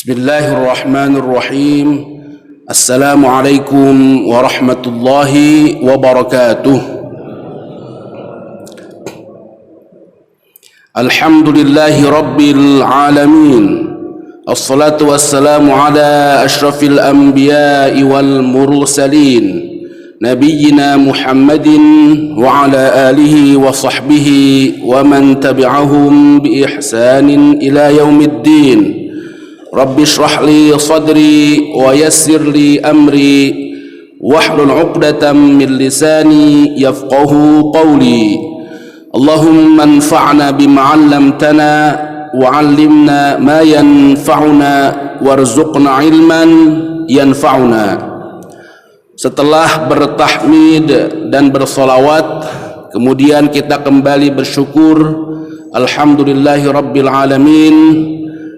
Bismillahirrahmanirrahim. Assalamualaikum warahmatullahi wabarakatuh. Alhamdulillahi rabbil alamin. Assalatu wassalamu ala ashrafil anbiya'i wal mursalin, nabiyyina Muhammadin wa ala alihi wa sahbihi wa man tabi'ahum bi ihsanin ila yaumiddin. Rabbi shrah li sadri wa yassir li amri wahlul 'uqdatam min lisani yafqahu qawli. Allahumma anfa'na bima 'allamtana wa 'allimna ma yanfa'una warzuqna ilman yanfa'una. Setelah bertahmid dan bersolawat, kemudian kita kembali bersyukur. Alhamdulillahi rabbil alamin,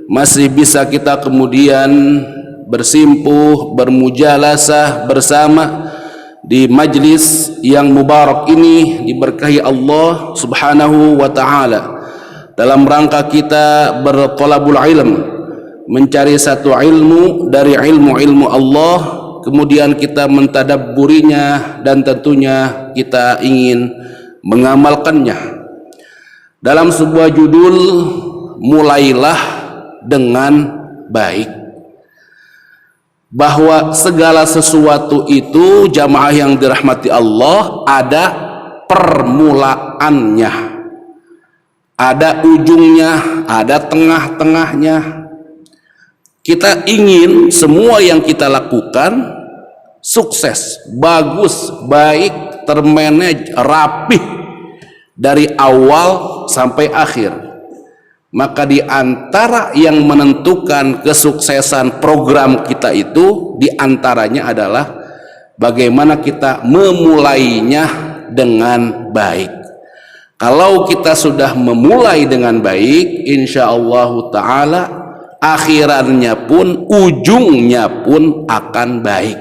masih bisa kita kemudian bersimpuh, bermujalasah bersama di majlis yang mubarak ini, diberkahi Allah subhanahu wa ta'ala, dalam rangka kita bertolabul ilm, mencari satu ilmu dari ilmu-ilmu Allah, kemudian kita mentadabburinya dan tentunya kita ingin mengamalkannya. Dalam sebuah judul, mulailah dengan baik, bahwa segala sesuatu itu jamaah yang dirahmati Allah ada permulaannya, ada ujungnya, ada tengah-tengahnya. Kita ingin semua yang kita lakukan sukses, bagus, baik, termanage, rapih dari awal sampai akhir. Maka di antara yang menentukan kesuksesan program kita itu, di antaranya adalah bagaimana kita memulainya dengan baik. Kalau kita sudah memulai dengan baik, insyaallah ta'ala akhirannya pun, ujungnya pun akan baik.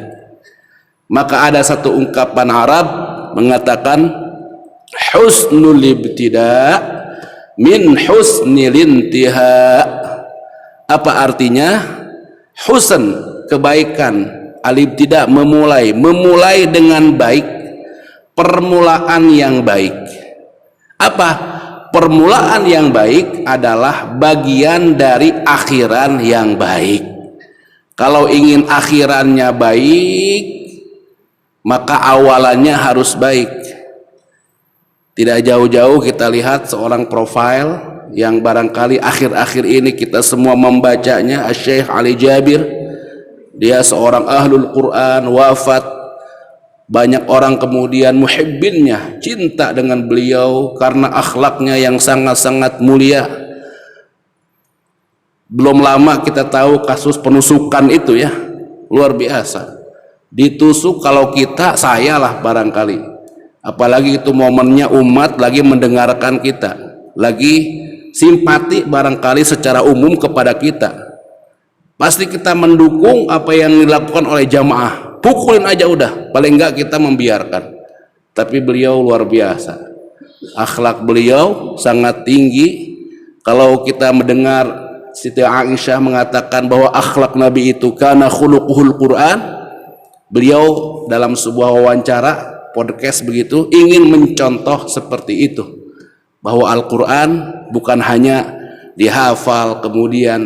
Maka ada satu ungkapan Arab mengatakan, husnul ibtida' min husnil intiha. Apa artinya? Husn, kebaikan, al-ibtida, memulai dengan baik, permulaan yang baik. Apa? Permulaan yang baik adalah bagian dari akhiran yang baik. Kalau ingin akhirannya baik, maka awalannya harus baik. Tidak jauh-jauh kita lihat seorang profil yang barangkali akhir-akhir ini kita semua membacanya, Syekh Ali Jabir. Dia seorang ahlul Quran, wafat. Banyak orang kemudian muhibbinnya, cinta dengan beliau karena akhlaknya yang sangat-sangat mulia. Belum lama kita tahu kasus penusukan itu ya, luar biasa. Ditusuk kalau kita, sayalah barangkali. Apalagi itu momennya umat lagi mendengarkan kita, lagi simpati barangkali secara umum kepada kita. Pasti kita mendukung apa yang dilakukan oleh jamaah. Pukulin aja udah, paling enggak kita membiarkan. Tapi beliau luar biasa. Akhlak beliau sangat tinggi. Kalau kita mendengar Siti Aisyah mengatakan bahwa akhlak Nabi itu kana khuluquhul Quran, beliau dalam sebuah wawancara podcast begitu ingin mencontoh seperti itu, bahwa Al-Quran bukan hanya dihafal, kemudian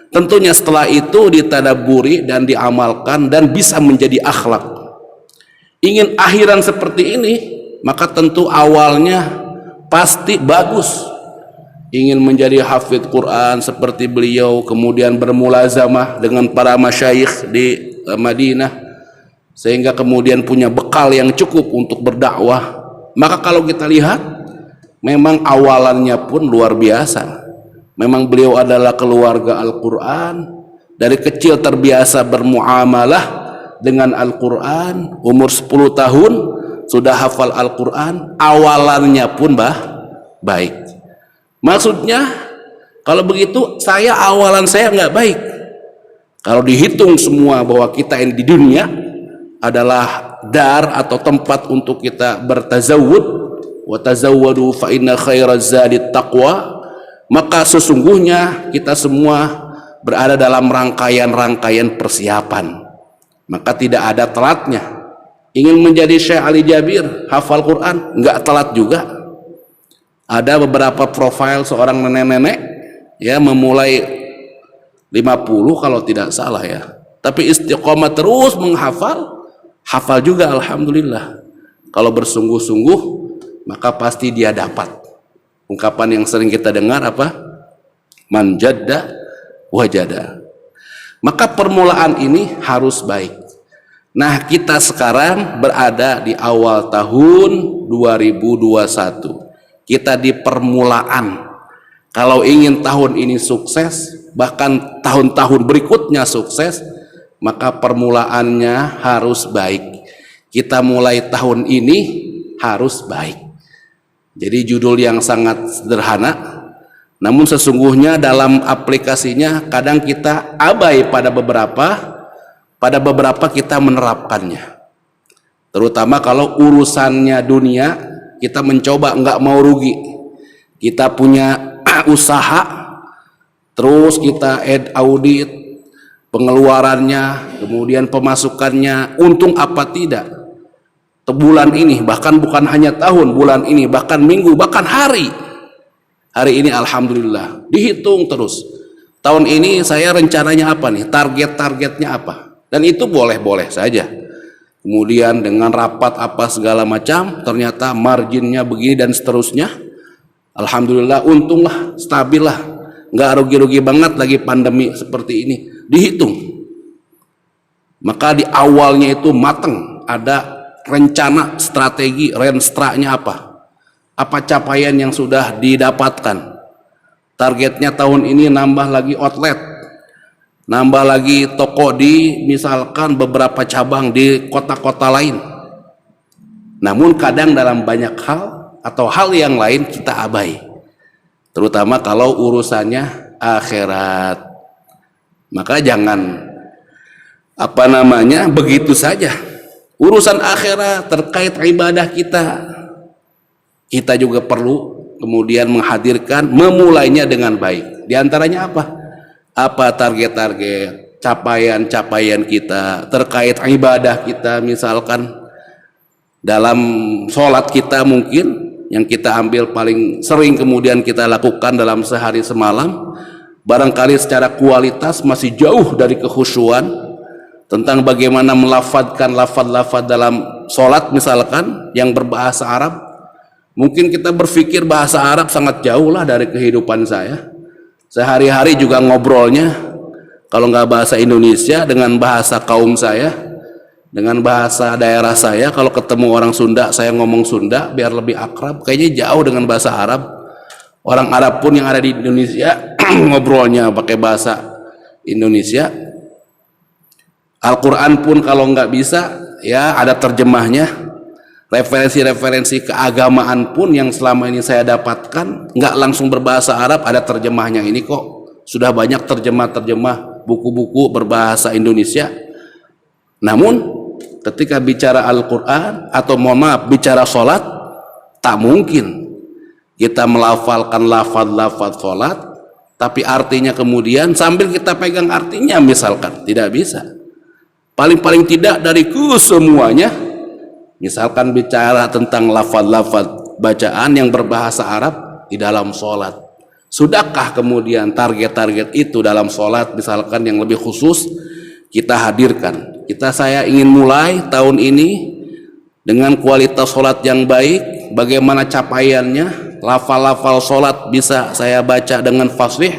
tentunya setelah itu ditadabburi dan diamalkan dan bisa menjadi akhlak. Ingin akhiran seperti ini, maka tentu awalnya pasti bagus. Ingin menjadi hafidh Quran seperti beliau, kemudian bermulazamah dengan para masyayikh di Madinah, sehingga kemudian punya bekal yang cukup untuk berdakwah. Maka kalau kita lihat, memang awalannya pun luar biasa. Memang beliau adalah keluarga Al-Quran, dari kecil terbiasa bermuamalah dengan Al-Quran, umur 10 tahun sudah hafal Al-Quran, awalannya pun baik. Maksudnya, kalau begitu awalan saya nggak baik. Kalau dihitung semua bahwa kita ini di dunia adalah dar atau tempat untuk kita bertazawud, wa tazawwadu fa inna khairaz zadi taqwa, maka sesungguhnya kita semua berada dalam rangkaian-rangkaian persiapan, maka tidak ada telatnya. Ingin menjadi Syekh Ali Jabir, hafal Quran, nggak telat juga. Ada beberapa profil seorang nenek-nenek ya, memulai 50 kalau tidak salah ya, tapi istiqomah terus menghafal, hafal juga alhamdulillah. Kalau bersungguh-sungguh maka pasti dia dapat. Ungkapan yang sering kita dengar apa? Man jadda wajada. Maka permulaan ini harus baik. Nah, kita sekarang berada di awal tahun 2021. Kita di permulaan. Kalau ingin tahun ini sukses, bahkan tahun-tahun berikutnya sukses, maka permulaannya harus baik. Kita mulai tahun ini harus baik. Jadi judul yang sangat sederhana, namun sesungguhnya dalam aplikasinya kadang kita abai pada beberapa kita menerapkannya. Terutama kalau urusannya dunia, kita mencoba nggak mau rugi. Kita punya usaha, terus kita audit pengeluarannya, kemudian pemasukannya, untung apa tidak. Bulan ini, bahkan bukan hanya tahun, bulan ini, bahkan minggu, bahkan hari ini alhamdulillah dihitung terus. Tahun ini saya rencananya apa nih, targetnya apa, dan itu boleh-boleh saja. Kemudian dengan rapat apa segala macam, ternyata marginnya begini dan seterusnya, alhamdulillah untunglah, stabil lah, nggak rugi-rugi banget lagi pandemi seperti ini, dihitung. Maka di awalnya itu mateng, ada rencana, strategi, renstra-nya apa capaian yang sudah didapatkan. Targetnya tahun ini nambah lagi outlet, nambah lagi toko di misalkan beberapa cabang di kota-kota lain. Namun kadang dalam banyak hal atau hal yang lain kita abai, terutama kalau urusannya akhirat. Maka jangan begitu saja. Urusan akhirat terkait ibadah kita juga perlu kemudian menghadirkan, memulainya dengan baik. Di antaranya apa target-target, capaian kita terkait ibadah kita, misalkan dalam sholat kita mungkin yang kita ambil paling sering kemudian kita lakukan dalam sehari semalam, barangkali secara kualitas masih jauh dari kekhusyuan. Tentang bagaimana melafadzkan lafadz-lafadz dalam sholat misalkan yang berbahasa Arab, mungkin kita berpikir bahasa Arab sangat jauh lah dari kehidupan saya. Sehari-hari juga ngobrolnya kalau nggak bahasa Indonesia dengan bahasa kaum saya, dengan bahasa daerah saya. Kalau ketemu orang Sunda saya ngomong Sunda biar lebih akrab, kayaknya jauh dengan bahasa Arab. Orang Arab pun yang ada di Indonesia ngobrolnya pakai bahasa Indonesia. Al-Quran pun kalau nggak bisa ya ada terjemahnya. Referensi-referensi keagamaan pun yang selama ini saya dapatkan nggak langsung berbahasa Arab, ada terjemahnya. Ini kok sudah banyak terjemah buku-buku berbahasa Indonesia. Namun ketika bicara Al-Quran atau bicara sholat, tak mungkin kita melafalkan lafaz-lafaz sholat tapi artinya kemudian sambil kita pegang artinya misalkan, tidak bisa. Paling tidak dari semuanya, misalkan bicara tentang lafaz-lafaz bacaan yang berbahasa Arab di dalam sholat. Sudahkah kemudian target-target itu dalam sholat misalkan yang lebih khusus kita hadirkan? Saya ingin mulai tahun ini dengan kualitas sholat yang baik. Bagaimana capaiannya? Lafal-lafal sholat bisa saya baca dengan fasih.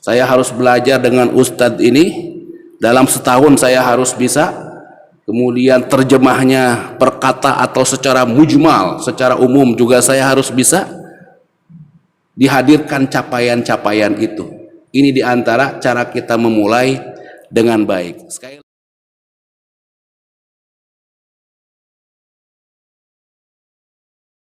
Saya harus belajar dengan ustadz ini. Dalam setahun saya harus bisa, kemudian terjemahnya perkata atau secara mujmal, secara umum juga saya harus bisa, dihadirkan capaian-capaian itu. Ini diantara cara kita memulai dengan baik. Sekali